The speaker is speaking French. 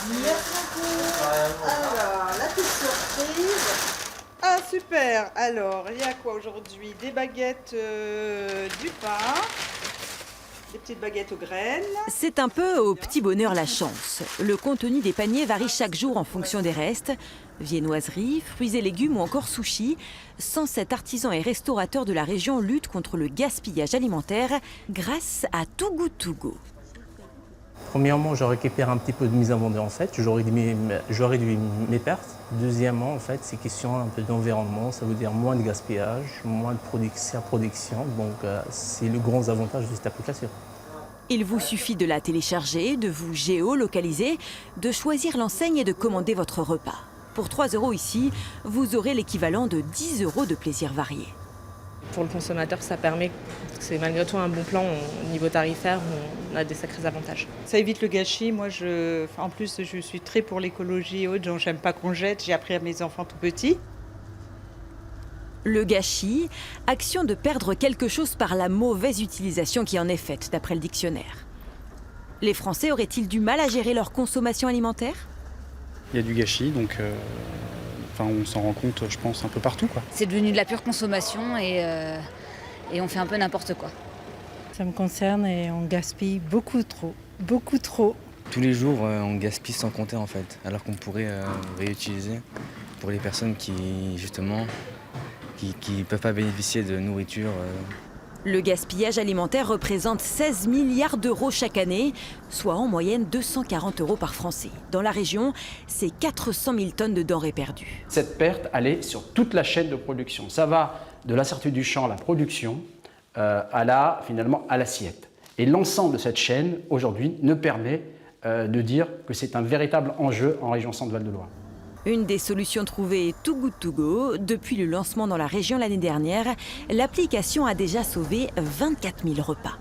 Merci beaucoup. Alors, la petite surprise. Ah super. Alors, il y a quoi aujourd'hui? Des baguettes, du pain, des petites baguettes aux graines. C'est un peu au petit bonheur la chance. Le contenu des paniers varie chaque jour en fonction des restes. Viennoiseries, fruits et légumes ou encore sushis. 107 artisans et restaurateurs de la région luttent contre le gaspillage alimentaire grâce à Too Good To Go. Premièrement, je récupère un petit peu de mise en vente en fait, je réduis mes pertes. Deuxièmement, en fait, c'est question un peu d'environnement, ça veut dire moins de gaspillage, moins de production. Donc, c'est le grand avantage de cette application. Il vous suffit de la télécharger, de vous géolocaliser, de choisir l'enseigne et de commander votre repas. Pour 3 € ici, vous aurez l'équivalent de 10 € de plaisir varié. Pour le consommateur, ça permet, c'est malgré tout un bon plan au niveau tarifaire, on a des sacrés avantages. Ça évite le gâchis. Moi, en plus, je suis très pour l'écologie et autres, donc j'aime pas qu'on jette. J'ai appris à mes enfants tout petits. Le gâchis, action de perdre quelque chose par la mauvaise utilisation qui en est faite, d'après le dictionnaire. Les Français auraient-ils du mal à gérer leur consommation alimentaire ? Il y a du gâchis, donc on s'en rend compte, je pense, un peu partout, quoi. C'est devenu de la pure consommation et on fait un peu n'importe quoi. Ça me concerne et on gaspille beaucoup trop. Tous les jours, on gaspille sans compter en fait, alors qu'on pourrait réutiliser pour les personnes qui, justement, qui peuvent pas bénéficier de nourriture. Le gaspillage alimentaire représente 16 milliards d'euros chaque année, soit en moyenne 240 € par Français. Dans la région, c'est 400 000 tonnes de denrées perdues. Cette perte, elle est sur toute la chaîne de production. Ça va de la sortie du champ, la production, finalement à l'assiette. Et l'ensemble de cette chaîne, aujourd'hui, nous permet de dire que c'est un véritable enjeu en région Centre-Val de Loire. Une des solutions trouvées est Too Good To Go. Depuis le lancement dans la région l'année dernière, l'application a déjà sauvé 24 000 repas.